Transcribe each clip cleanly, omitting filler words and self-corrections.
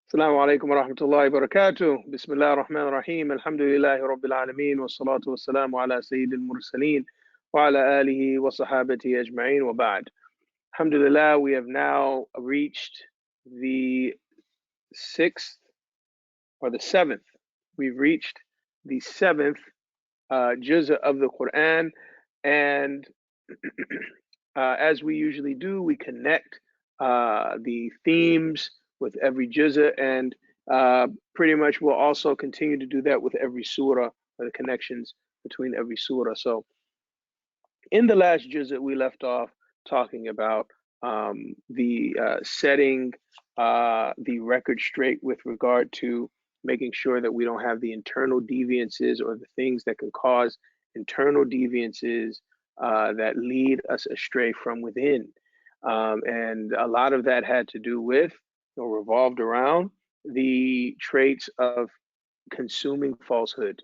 السلام عليكم ورحمة الله وبركاته. بسم الله الرحمن الرحيم. الحمد لله رب العالمين والصلاة والسلام على سيد المرسلين وعلى آله وصحابته أجمعين وبعد. Alhamdulillah, we have now reached the sixth or the seventh. We've reached the seventh juz'ah of the Quran, and as we usually do, we connect the themes with every juz'ah, and pretty much we'll also continue to do that with every surah, or the connections between every surah. So in the last juz'ah, we left off talking about the setting the record straight with regard to making sure that we don't have the internal deviances or the things that can cause internal deviances that lead us astray from within. And a lot of that had to do with or revolved around the traits of consuming falsehood,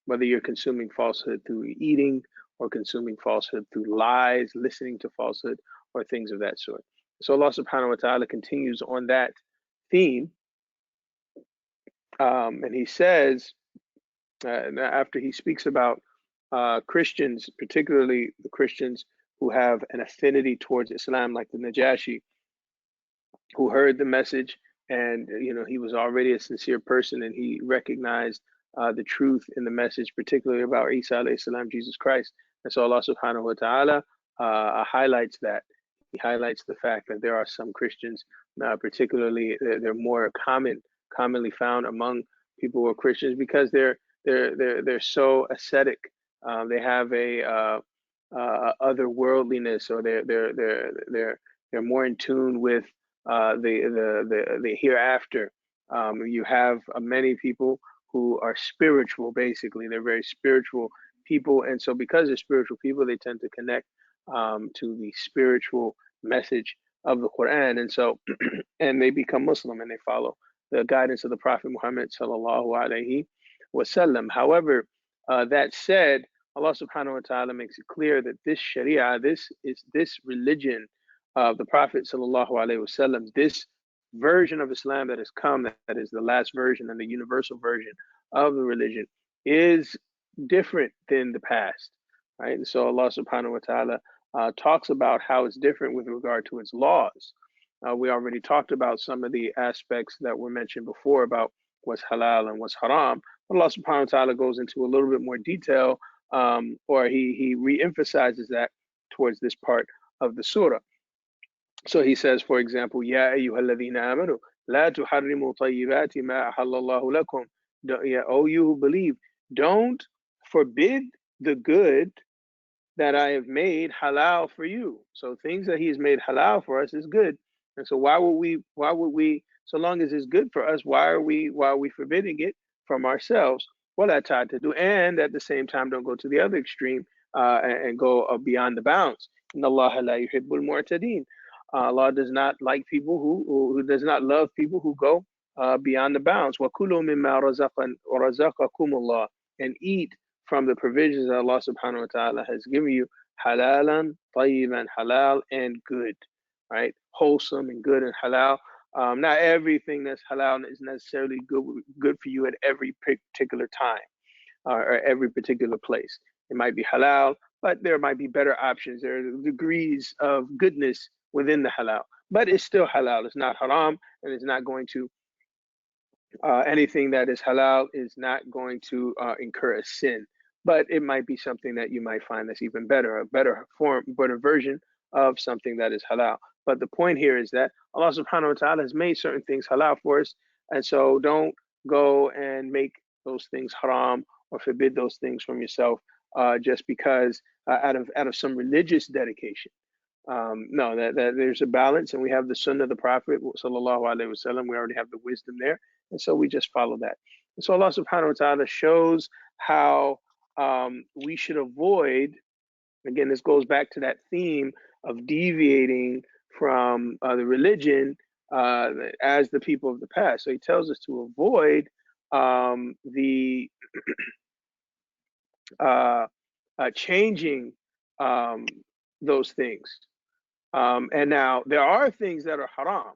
whether you're consuming falsehood through eating or consuming falsehood through lies, listening to falsehood, or things of that sort. So Allah subhanahu wa ta'ala continues on that theme. And he says, after he speaks about Christians, particularly the Christians who have an affinity towards Islam, like the Najashi, who heard the message, and he was already a sincere person, and he recognized the truth in the message, particularly about Isa alayhi salam, Jesus Christ. And so Allah subhanahu wa ta'ala highlights that. He highlights the fact that there are some Christians, particularly they're more commonly found among people who are Christians, because they're so ascetic. They have a otherworldliness, or they're more in tune with the hereafter. You have many people who are spiritual. Basically, they're very spiritual people, and so because they're spiritual people, they tend to connect to the spiritual message of the Quran, and so and they become Muslim and they follow the guidance of the Prophet Muhammad sallallahu alaihi wasallam. However, that said, Allah subhanahu wa ta'ala makes it clear that this Sharia, this religion of the Prophet sallallahu alaihi wasallam, this version of Islam that has come, that is the last version and the universal version of the religion, is different than the past, right? And so Allah subhanahu wa ta'ala talks about how it's different with regard to its laws. We already talked about some of the aspects that were mentioned before about what's halal and what's haram. Allah subhanahu wa ta'ala goes into a little bit more detail, or he re-emphasizes that towards this part of the surah. So he says, for example, Ya ayyuhalladhina amanu, la tuharrimu tayyibati ma ahallallahu lakum. O you who believe, don't forbid the good that I have made halal for you. So things that he has made halal for us is good. And so why would we, so long as it's good for us, why are we forbidding it from ourselves? Well, that's hard to do. And at the same time, don't go to the other extreme and go beyond the bounds. Inna Allah la yuhibbul mu'tadeen. Allah does not like people who does not love people who go beyond the bounds. وَكُلُوا مِمَّا رَزَقَكُمُ اللَّهُ, and eat from the provisions that Allah subhanahu wa ta'ala has given you, halalan, tayyiban, halal and good, right? Wholesome and good and halal. Not everything that's halal is necessarily good for you at every particular time or every particular place. It might be halal, but there might be better options. There are degrees of goodness within the halal, but it's still halal. It's not haram, and it's not going to anything that is halal is not going to incur a sin, but it might be something that you might find that's even better, a better form, better version of something that is halal. But the point here is that Allah subhanahu wa ta'ala has made certain things halal for us, and so don't go and make those things haram or forbid those things from yourself just because out of some religious dedication. No, that there's a balance, and we have the sunnah of the Prophet sallallahu alaihi wasallam. We already have the wisdom there, and so we just follow that. And so Allah subhanahu wa ta'ala shows how we should avoid. Again, this goes back to that theme of deviating from the religion as the people of the past. So he tells us to avoid the changing those things. And now there are things that are haram,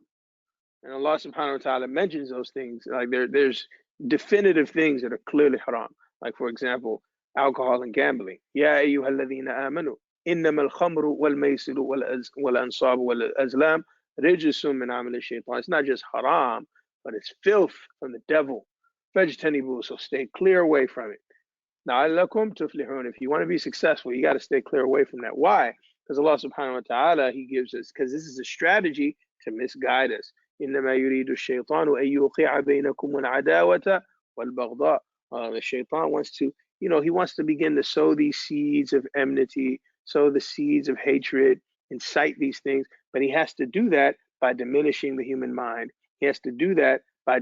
And Allah subhanahu wa ta'ala mentions those things. Like there's definitive things that are clearly haram. Like for example, alcohol and gambling. Ya ayyuhalladhina amanu. إنما الخمر والميسر والأنصاب والأزلام رجس من عمل الشيطان. It's not just haram, but it's filth from the devil. فاجتنبوه, so stay clear away from it. لعلكم تفلحون. If you want to be successful, you got to stay clear away from that. Why? Because Allah subhanahu wa ta'ala, He gives us, because this is a strategy to misguide us. إنما يريد الشيطان أن يوقع بينكم العداوة والبغضاء. The shaitan wants to, he wants to begin to sow these seeds of enmity, sow the seeds of hatred, incite these things. But he has to do that by diminishing the human mind. He has to do that by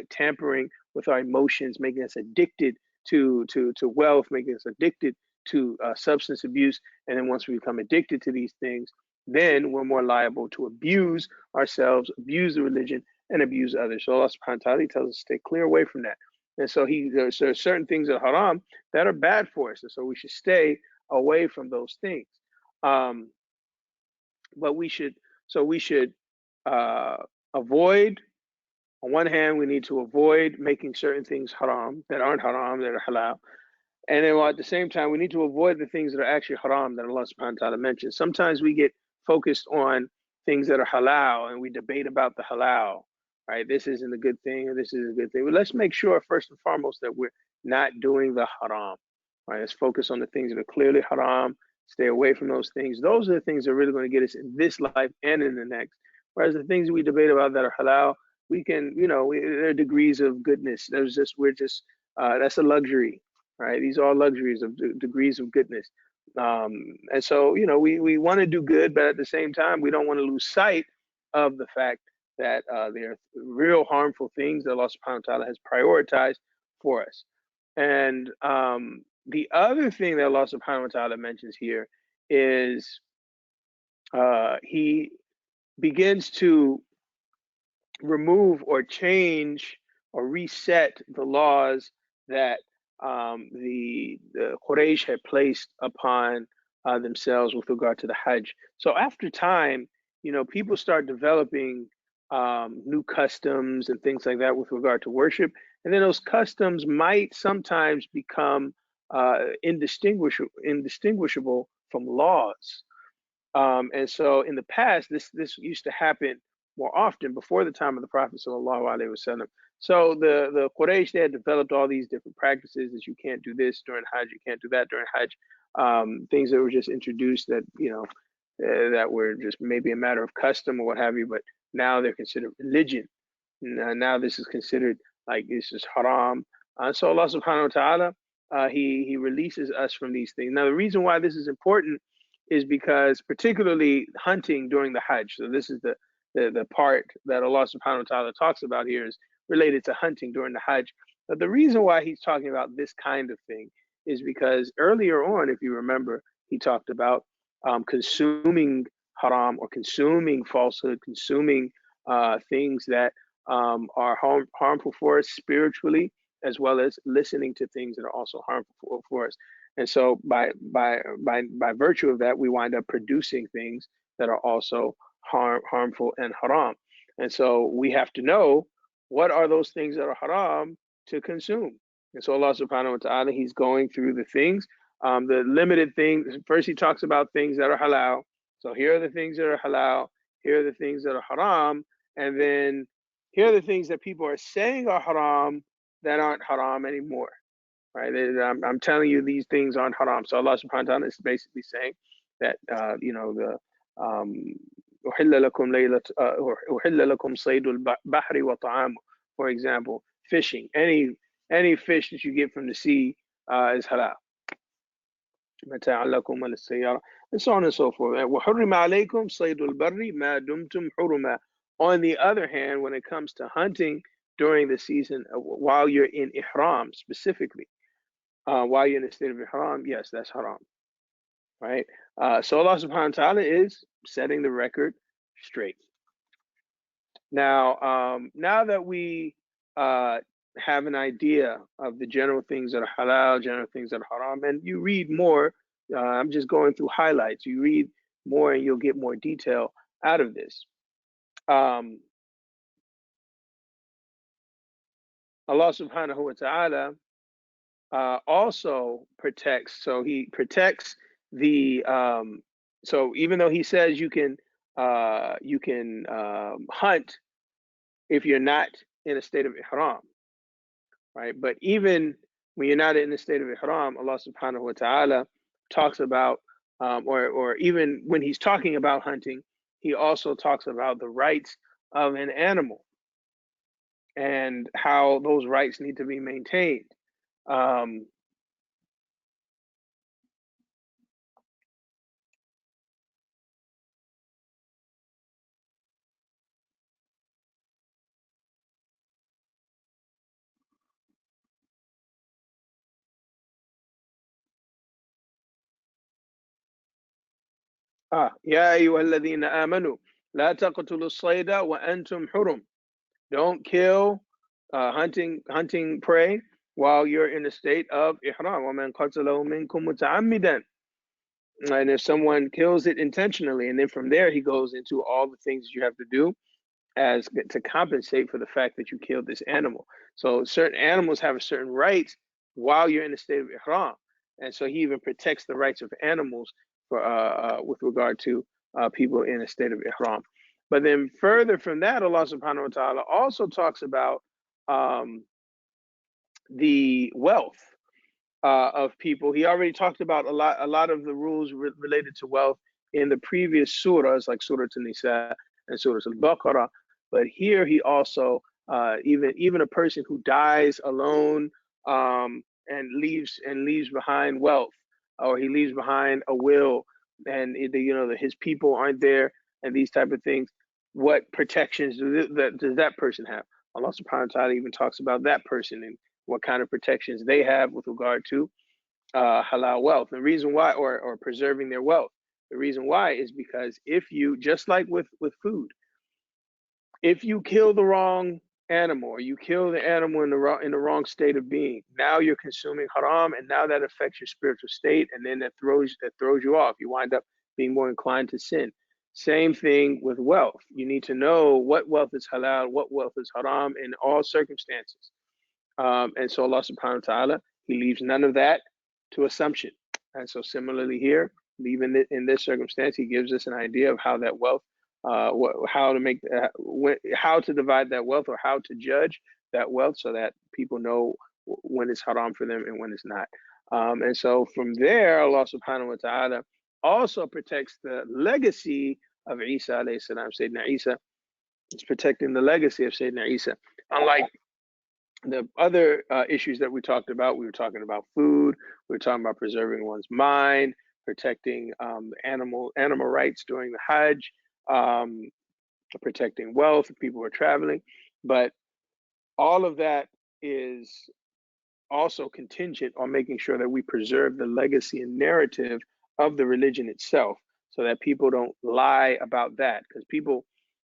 tampering with our emotions, making us addicted to wealth, making us addicted to substance abuse. And then once we become addicted to these things, then we're more liable to abuse ourselves, abuse the religion, and abuse others. So Allah subhanahu wa ta'ala tells us to stay clear away from that. And so there are certain things that are haram that are bad for us. And so we should stay away from those things. But we should avoid, on one hand, we need to avoid making certain things haram that aren't haram, that are halal. And then at the same time, we need to avoid the things that are actually haram that Allah subhanahu wa ta'ala mentions. Sometimes we get focused on things that are halal and we debate about the halal, right? This isn't a good thing or this is a good thing. But let's make sure first and foremost that we're not doing the haram, right? Let's focus on the things that are clearly haram, stay away from those things. Those are the things that are really going to get us in this life and in the next. Whereas the things we debate about that are halal, we can, there are degrees of goodness. That's a luxury, right? These are all luxuries of degrees of goodness. And so, we want to do good, but at the same time, we don't want to lose sight of the fact that there are real harmful things that Allah subhanahu wa ta'ala has prioritized for us. And the other thing that Allah subhanahu wa ta'ala mentions here is He begins to remove or change or reset the laws that the Quraysh had placed upon themselves with regard to the Hajj. So after time, people start developing new customs and things like that with regard to worship, and then those customs might sometimes become indistinguishable from laws. And so in the past, this used to happen more often before the time of the Prophet sallallahu alaihi wasallam. So the Quraysh, they had developed all these different practices that you can't do this during Hajj, you can't do that during Hajj, things that were just introduced that that were just maybe a matter of custom or what have you, but now they're considered religion. Now this is considered like this is haram. So Allah subhanahu wa ta'ala, he releases us from these things. Now the reason why this is important is because particularly hunting during the Hajj. So this is the part that Allah subhanahu wa ta'ala talks about here is related to hunting during the Hajj. But the reason why he's talking about this kind of thing is because earlier on, if you remember, he talked about consuming haram or consuming falsehood, consuming things that are harmful for us spiritually, as well as listening to things that are also harmful for us. And so by virtue of that, we wind up producing things that are also harmful and haram. And so we have to know what are those things that are haram to consume. And so Allah subhanahu wa ta'ala, He's going through the things, the limited things. First, He talks about things that are halal. So here are the things that are halal. Here are the things that are haram. And then here are the things that people are saying are haram that aren't haram anymore. Right? I'm telling you these things aren't haram. So Allah subhanahu wa ta'ala is basically saying that, the أحل لكم صيد البحر وطعامه. For example, fishing. Any fish that you get from the sea is halal. متاعا لكم وللسيارة, and so on and so forth. وحرم عليكم صيد البر ما دمتم حرما. On the other hand, when it comes to hunting during the season, while you're in ihram specifically, while you're in the state of ihram, yes, that's haram, right? So Allah subhanahu wa ta'ala is setting the record straight. Now, now that we have an idea of the general things that are halal, general things that are haram, and you read more, I'm just going through highlights. You read more and you'll get more detail out of this. Allah subhanahu wa ta'ala also protects. So he protects the. So even though he says you can hunt if you're not in a state of ihram, right? But even when you're not in a state of ihram, Allah subhanahu wa ta'ala talks about, or even when he's talking about hunting, he also talks about the rights of an animal and how those rights need to be maintained. Um, يا أيها الذين آمنوا لا تقتلوا الصيد وأنتم حرم. Don't kill hunting prey while you're in a state of ihram. وَمَنْ قَتَلَهُ مِنْكُمْ مُتَعَمِّدًا. And if someone kills it intentionally, and then from there he goes into all the things you have to do as to compensate for the fact that you killed this animal. So certain animals have a certain rights while you're in the state of ihram, and so he even protects the rights of animals for with regard to people in a state of ihram. But then further from that, Allah Subhanahu wa Taala also talks about um, the wealth of people. He already talked about a lot of the rules related to wealth in the previous surahs, like Surah An-Nisa and Surah Al-Baqarah. But here he also even a person who dies alone and leaves behind wealth, or he leaves behind a will, and his people aren't there, and these type of things. What protections does that person have? Allah Subhanahu wa Taala even talks about that person and what kind of protections they have with regard to halal wealth. The reason why, or preserving their wealth, the reason why is because if you, just like with food, if you kill the wrong animal, or you kill the animal in the wrong state of being, now you're consuming haram, and now that affects your spiritual state, and then that throws you off. You wind up being more inclined to sin. Same thing with wealth. You need to know what wealth is halal, what wealth is haram in all circumstances. And so Allah subhanahu wa ta'ala, he leaves none of that to assumption. And so similarly here, even in this circumstance, he gives us an idea of how that wealth, how to how to divide that wealth, or how to judge that wealth, so that people know when it's haram for them and when it's not. And so from there, Allah subhanahu wa ta'ala also protects the legacy of Isa alayhi salam. Sayyidina Isa is protecting the legacy of Sayyidina Isa. Unlike the other issues that we talked about, we were talking about food, we were talking about preserving one's mind, protecting animal rights during the Hajj, um, protecting wealth if people are traveling. But all of that is also contingent on making sure that we preserve the legacy and narrative of the religion itself, so that people don't lie about that, because people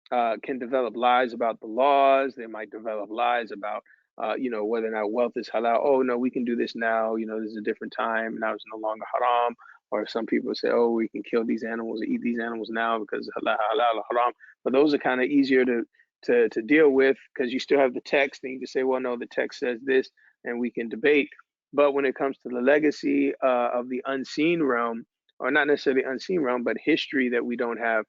can develop lies about the laws. They might develop lies about, whether or not wealth is halal. Oh no, we can do this now. This is a different time. Now it's no longer haram. Or some people say, oh, we can kill these animals, eat these animals now because halal, halal, haram. But those are kind of easier to deal with, because you still have the text, and you can say, well, no, the text says this, and we can debate. But when it comes to the legacy of the unseen realm, or not necessarily unseen realm, but history that we don't have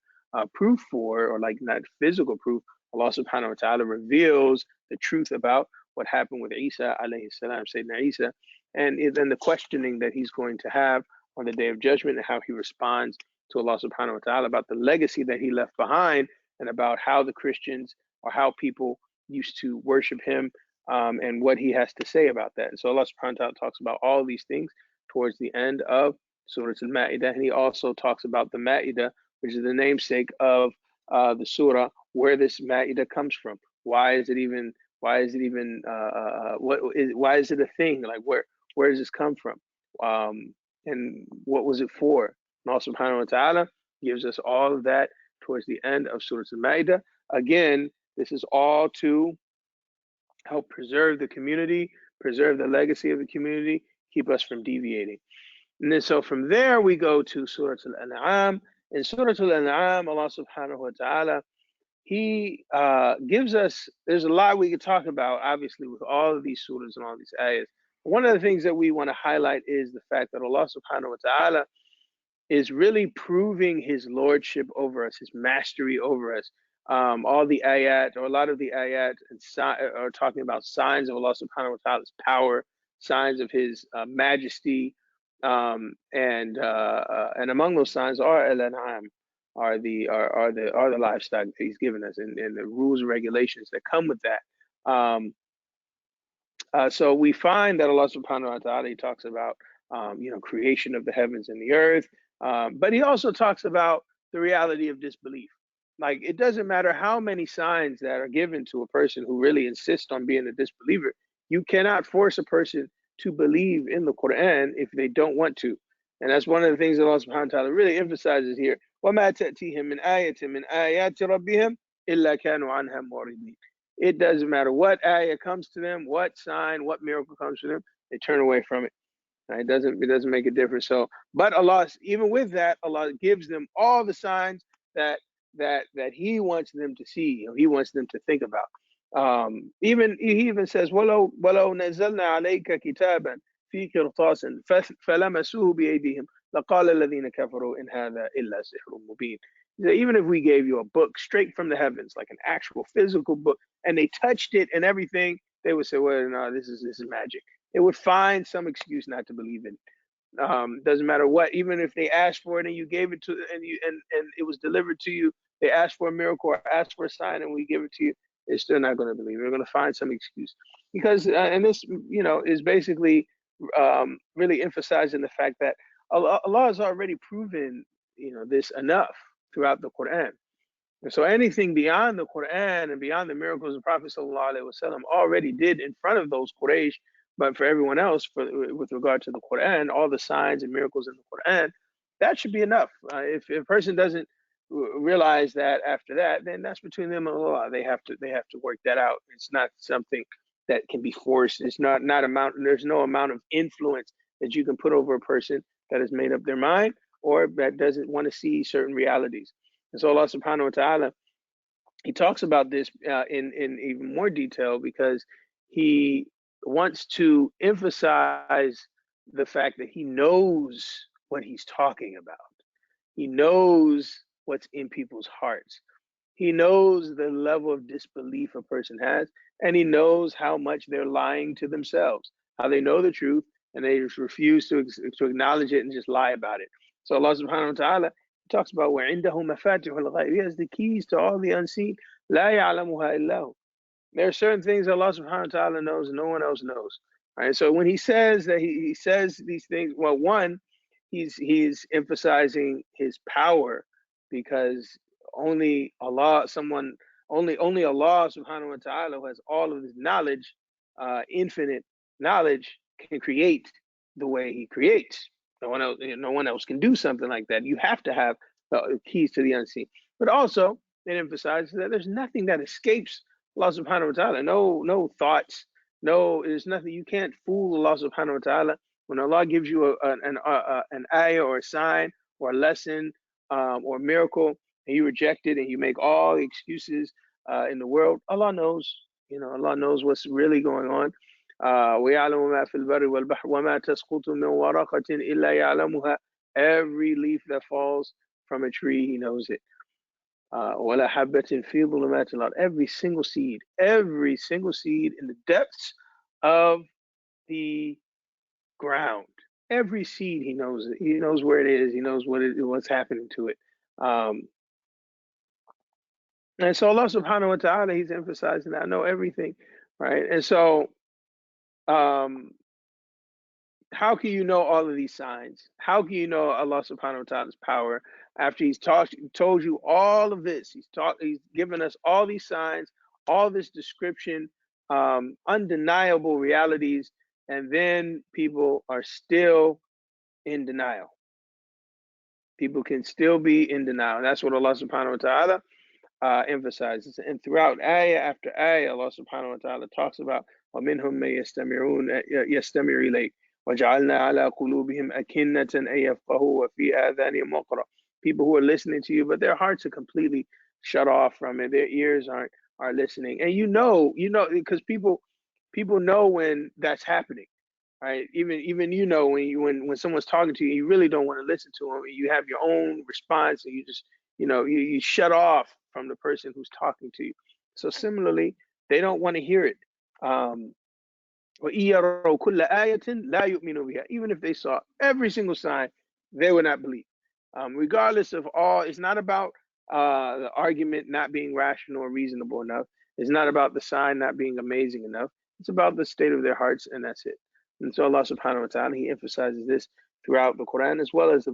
proof for, or like not physical proof, Allah subhanahu wa ta'ala reveals the truth about what happened with Isa alayhi salam, Sayyidina Isa, and then the questioning that he's going to have on the day of judgment, and how he responds to Allah subhanahu wa ta'ala about the legacy that he left behind, and about how the Christians, or how people used to worship him, and what he has to say about that. And so Allah subhanahu wa ta'ala talks about all these things towards the end of Surah Al-Ma'idah, and he also talks about the Ma'idah, which is the namesake of the surah, where this Ma'idah comes from. Why is it even? Why is it a thing? Like where does this come from? And what was it for? And Allah subhanahu wa ta'ala gives us all of that towards the end of Surah Al-Ma'idah. Again, this is all to help preserve the community, preserve the legacy of the community, keep us from deviating. And then so from there we go to Surah Al-An'am. In Surah Al-An'am, Allah subhanahu wa ta'ala, he gives us, there's a lot we could talk about, obviously, with all of these surahs and all these ayahs. One of the things that we want to highlight is the fact that Allah subhanahu wa ta'ala is really proving his lordship over us, his mastery over us. All the ayat, or a lot of the ayat, are talking about signs of Allah subhanahu wa ta'ala's power, signs of his majesty. And among those signs are al-an'am, are the livestock that he's given us, and the rules and regulations that come with that. So we find that Allah subhanahu wa ta'ala, he talks about creation of the heavens and the earth, but he also talks about the reality of disbelief. Like, it doesn't matter how many signs that are given to a person who really insists on being a disbeliever. You cannot force a person to believe in the Quran if they don't want to. And that's one of the things that Allah subhanahu wa ta'ala really emphasizes here. وَمَا تَأْتِيهِم مِّنْ آيَةٍ مِّنْ آيَاتِ رَبِّهِمْ إِلَّا كَانُوا عَنْهَا مُعْرِضِينَ. It doesn't matter what ayah comes to them, what sign, what miracle comes to them, they turn away from it. Right? It doesn't make a difference. So, but Allah, even with that, Allah gives them all the signs that He wants them to see, He wants them to think about. He even says, "وَلَوْ نَزَّلْنَا عَلَيْكَ كِتَابًا فِي قِرْطَاسٍ فَلَمَسُوهُ بِأَيْدِيهِمْ لَقَالَ الَّذِينَ كَفَرُوا إِنْ هَذَا إِلَّا سِحْرٌ مُبِينٌ." Even if we gave you a book straight from the heavens, like an actual physical book, and they touched it and everything, they would say, "Well, no, this is magic." They would find some excuse not to believe in it. Doesn't matter what. Even if they asked for it and you gave it to, and it was delivered to you, they asked for a miracle or asked for a sign and we give it to you, they're still not going to believe. They're going to find some excuse, because and this is basically really emphasizing the fact that Allah has already proven this enough throughout the Quran. And so anything beyond the Quran and beyond the miracles the Prophet ﷺ already did in front of those Quraysh, but for everyone else, with regard to the Quran, all the signs and miracles in the Quran, that should be enough. If a person doesn't realize that after that, then that's between them and Allah. They have to work that out. It's not something that can be forced. It's not amount. There's no amount of influence that you can put over a person that has made up their mind or that doesn't want to see certain realities. And so Allah subhanahu wa ta'ala, he talks about this in even more detail, because he wants to emphasize the fact that he knows what he's talking about. He knows what's in people's hearts. He knows the level of disbelief a person has, and he knows how much they're lying to themselves, how they know the truth and they just refuse to acknowledge it and just lie about it. So Allah subhanahu wa ta'ala talks about وَعِنْدَهُ مَفَاتِحُ الْغَيْبِ. He has the keys to all the unseen. لَا يَعْلَمُهَا إِلَّا هُ. There are certain things Allah subhanahu wa ta'ala knows and no one else knows. Right? So when he says that he says these things, well, one, he's emphasizing his power, because only Allah subhanahu wa ta'ala, who has all of his knowledge, infinite knowledge, can create the way he creates. No one else can do something like that. You have to have the keys to the unseen. But also, it emphasizes that there's nothing that escapes Allah subhanahu wa ta'ala. No thoughts. There's nothing. You can't fool Allah subhanahu wa ta'ala. When Allah gives you an ayah or a sign or a lesson or a miracle, and you reject it and you make all the excuses in the world, Allah knows. Allah knows what's really going on. وَيَعْلَمُ مَا فِي الْبَرِّ وَالْبَحْرِ وَمَا تَسْقُطُ مِنْ وَرَقَةٍ إِلَّا يَعْلَمُهَا. Every leaf that falls from a tree, He knows it. وَلَا حَبَّةٍ فِي ظُلُمَاتِ الْأَرْضِ. Every single seed in the depths of the ground. Every seed, He knows it. He knows where it is. He knows what's happening to it. And so Allah subhanahu wa ta'ala, He's emphasizing that I know everything, right? And so how can you know all of these signs? How can you know Allah subhanahu wa ta'ala's power after He's told you all of this? He's given us all these signs, all this description, undeniable realities, and then people are still in denial. People can still be in denial. And that's what Allah subhanahu wa ta'ala emphasizes. And throughout ayah after ayah, Allah subhanahu wa ta'ala talks about وَمِنْهُمْ مَن يَسْتَمِعُ إِلَيْكَ وَجَعَلْنَا عَلَى قُلُوبِهِمْ أَكِنَّةً أَن يَفْقَهُوا وَفِي آذَانِهِمْ وَقْرًا. People who are listening to you, but their hearts are completely shut off from it. Their ears aren't listening. And because people know when that's happening, right? Even when someone's talking to you, you really don't want to listen to them. You have your own response, and you just you shut off from the person who's talking to you. So similarly, they don't want to hear it. Um, even if they saw every single sign, they would not believe. Regardless of all, it's not about the argument not being rational or reasonable enough. It's not about the sign not being amazing enough. It's about the state of their hearts, and that's it. And so Allah subhanahu wa ta'ala, He emphasizes this throughout the Quran, as well as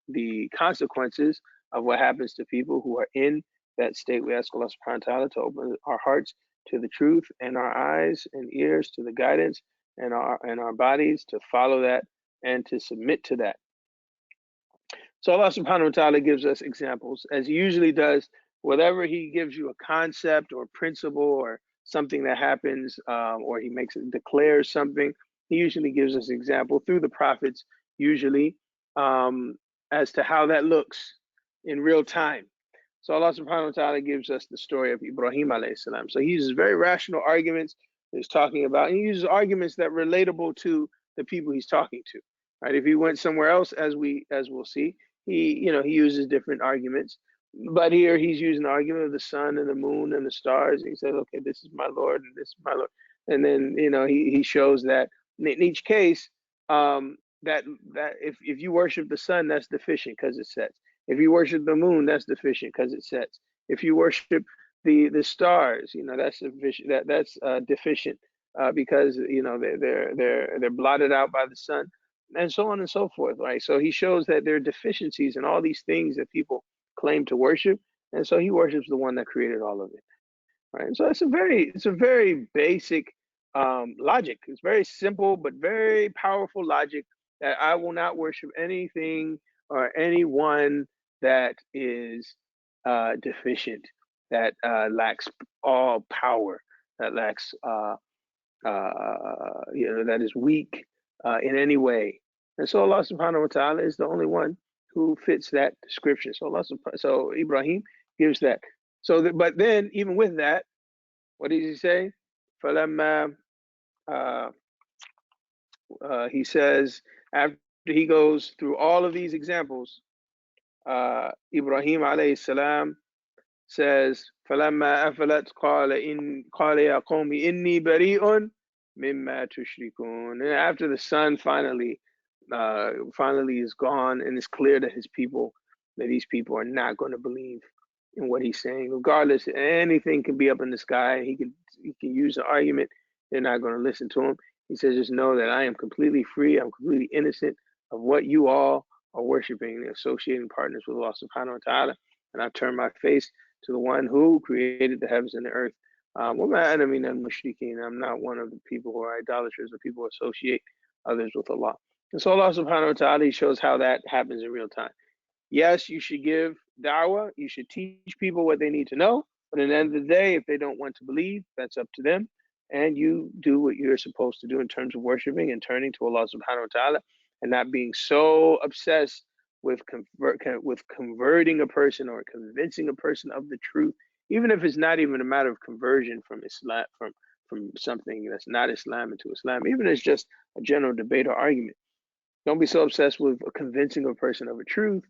the consequences of what happens to people who are in that state. We ask Allah subhanahu wa ta'ala to open our hearts to the truth, and our eyes and ears to the guidance, and our bodies to follow that and to submit to that. So Allah subhanahu wa ta'ala gives us examples, as He usually does. Whatever He gives you a concept or principle or something that happens, or He declares something, He usually gives us example through the prophets, usually, as to how that looks in real time. So Allah subhanahu wa ta'ala gives us the story of Ibrahim alayhi salam. So He uses very rational arguments He's talking about. And He uses arguments that are relatable to the people He's talking to. Right? If He went somewhere else, as we'll see, He uses different arguments. But here He's using the argument of the sun and the moon and the stars. He says, okay, this is my Lord and this is my Lord. And then He shows that in each case, that if you worship the sun, that's deficient because it sets. If you worship the moon, that's deficient because it sets. If you worship the stars, that's deficient. That's deficient because they're blotted out by the sun, and so on and so forth. Right. So He shows that there are deficiencies in all these things that people claim to worship, and so He worships the one that created all of it. Right. So it's a very basic logic. It's very simple but very powerful logic that I will not worship anything or anyone that is deficient, that lacks all power, that lacks, that is weak in any way. And so Allah subhanahu wa ta'ala is the only one who fits that description. So Ibrahim gives that. But then even with that, what does He say? فَلَمَّا He says, after He goes through all of these examples, Ibrahim alayhi salam says, فَلَمَّا أَفَلَتْ قَالَ يَا قَوْمِ إِنِّي بَرِيءٌ مِمَّا تُشْرِكُونَ. And after the sun finally is gone, and it's clear that these people are not going to believe in what He's saying. Regardless, anything can be up in the sky. He can use an argument. They're not going to listen to Him. He says, just know that I am completely free. I'm completely innocent of what you all are worshiping, associating partners with Allah subhanahu wa ta'ala. And I turn my face to the one who created the heavens and the earth. I'm not one of the people who are idolaters, or people who associate others with Allah. And so Allah subhanahu wa ta'ala, He shows how that happens in real time. Yes, you should give da'wah. You should teach people what they need to know. But at the end of the day, if they don't want to believe, that's up to them. And you do what you're supposed to do in terms of worshiping and turning to Allah subhanahu wa ta'ala, and not being so obsessed with converting a person or convincing a person of the truth, even if it's not even a matter of conversion from Islam, from something that's not Islam into Islam, even if it's just a general debate or argument. Don't be so obsessed with convincing a person of a truth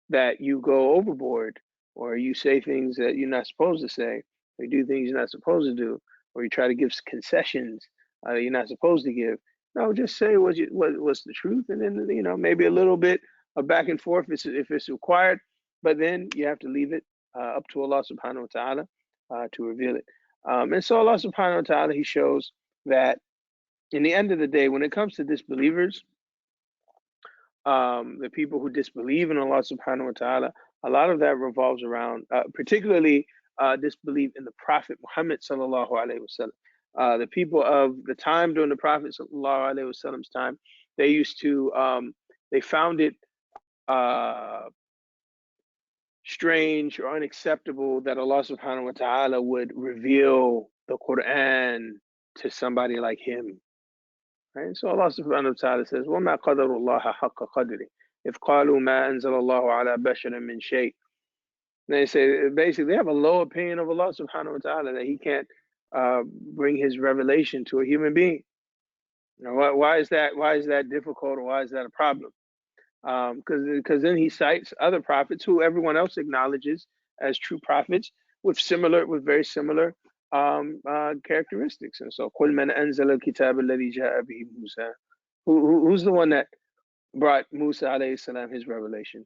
that you go overboard, or you say things that you're not supposed to say, or you do things you're not supposed to do, or you try to give concessions that you're not supposed to give. No, just say what's the truth, and then maybe a little bit of back and forth if it's required, but then you have to leave it up to Allah subhanahu wa ta'ala to reveal it. And so Allah subhanahu wa ta'ala, He shows that in the end of the day, when it comes to disbelievers, the people who disbelieve in Allah subhanahu wa ta'ala, a lot of that revolves around particularly disbelief in the Prophet Muhammad sallallahu alaihi wasallam. The people of the time during the Prophet sallallahu alaihi wasallam's time, they used to they found it strange or unacceptable that Allah subhanahu wa ta'ala would reveal the Quran to somebody like him. Right? So Allah subhanahu wa ta'ala says, وَمَا قَدَرُ اللَّهَ حَقَّ قَدْرِهِ إِذْ قَالُوا مَا أَنزَلَ اللَّهُ عَلَى بَشَرٍ مِّن شَيْءٍ. They say basically they have a low opinion of Allah subhanahu wa ta'ala, that he can't bring his revelation to a human being. You know, why is that? Why is that difficult, or why is that a problem? Because then he cites other prophets who everyone else acknowledges as true prophets with very similar characteristics. And so, قُلْ مَنْ أَنزَلَ الْكِتَابَ الَّذِي جَاءَ بِهِ مُوسَى. Who's the one that brought Musa alayhi salam his revelation?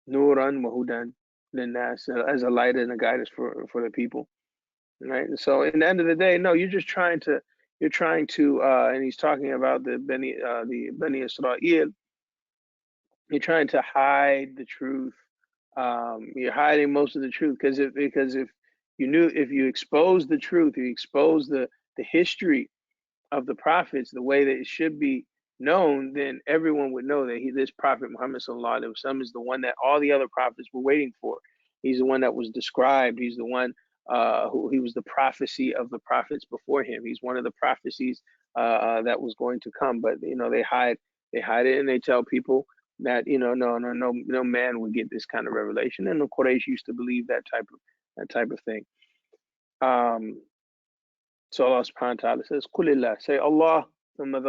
Nuran wa hudan linnas, as a light and a guidance for the people. Right. And so, in the end of the day, no, you're trying to, and he's talking about the Bani Israel. You're trying to hide the truth. You're hiding most of the truth, because if you expose the truth, you expose the history of the prophets the way that it should be known, then everyone would know that this prophet Muhammad sallallahu alaihi wasallam is the one that all the other prophets were waiting for. He's the one that was described. He's the one who he was the prophecy of the prophets before him. He's one of the prophecies that was going to come. But they hide it, and they tell people that no man would get this kind of revelation. And the Quraysh used to believe that type of thing. So Allah subhanahu wa ta'ala says, Qulillah, say Allah, let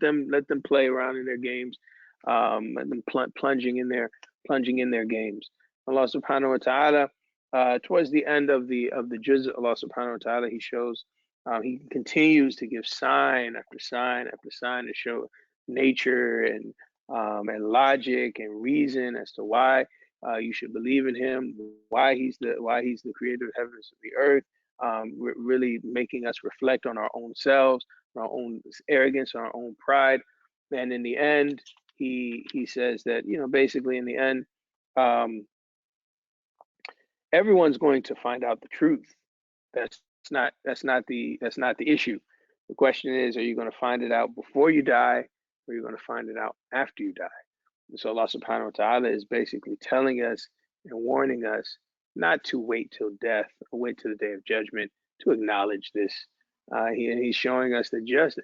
them play around in their games, let them plunging in their games. Allah subhanahu wa ta'ala, towards the end of the juz, Allah subhanahu wa ta'ala, he shows, he continues to give sign after sign after sign to show nature and logic and reason as to why you should believe in him, why he's the creator of heavens and the earth. Really making us reflect on our own selves, our own arrogance, our own pride. And in the end, he says that, basically in the end, everyone's going to find out the truth. That's not the issue. The question is, are you going to find it out before you die, or are you going to find it out after you die? And so Allah subhanahu wa ta'ala is basically telling us and warning us not to wait till death or wait till the day of judgment to acknowledge this. He's showing us that just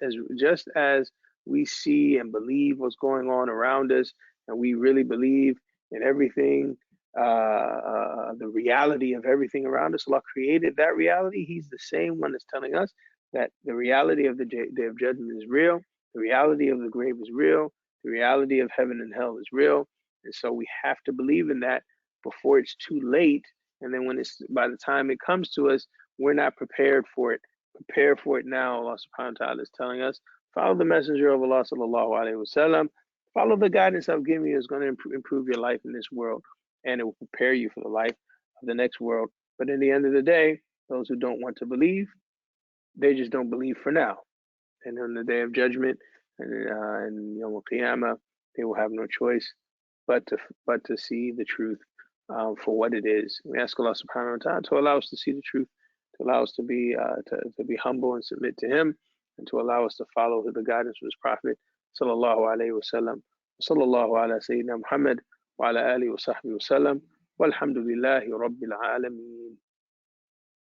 as we see and believe what's going on around us, and we really believe in everything, the reality of everything around us, Allah created that reality. He's the same one that's telling us that the reality of the day of judgment is real, the reality of the grave is real, the reality of heaven and hell is real. And so we have to believe in that before it's too late. And then by the time it comes to us, we're not prepared for it. Prepare for it now. Allah subhanahu wa ta'ala is telling us, follow the messenger of Allah sallallahu alaihi wasallam. Follow the guidance I've given you. Is going to improve your life in this world, and it will prepare you for the life of the next world. But in the end of the day, those who don't want to believe, they just don't believe for now. And on the day of judgment and Yawm al-Qiyamah, they will have no choice but to see the truth for what it is. We ask Allah subhanahu wa ta'ala to allow us to see the truth, to allow us to be humble and submit to him, and to allow us to follow the guidance of his prophet sallallahu alaihi wasallam. Sallallahu ala sayyidina Muhammad wa ala alihi wa sahbihi wa sallam. Walhamdulillahi rabbil alameen.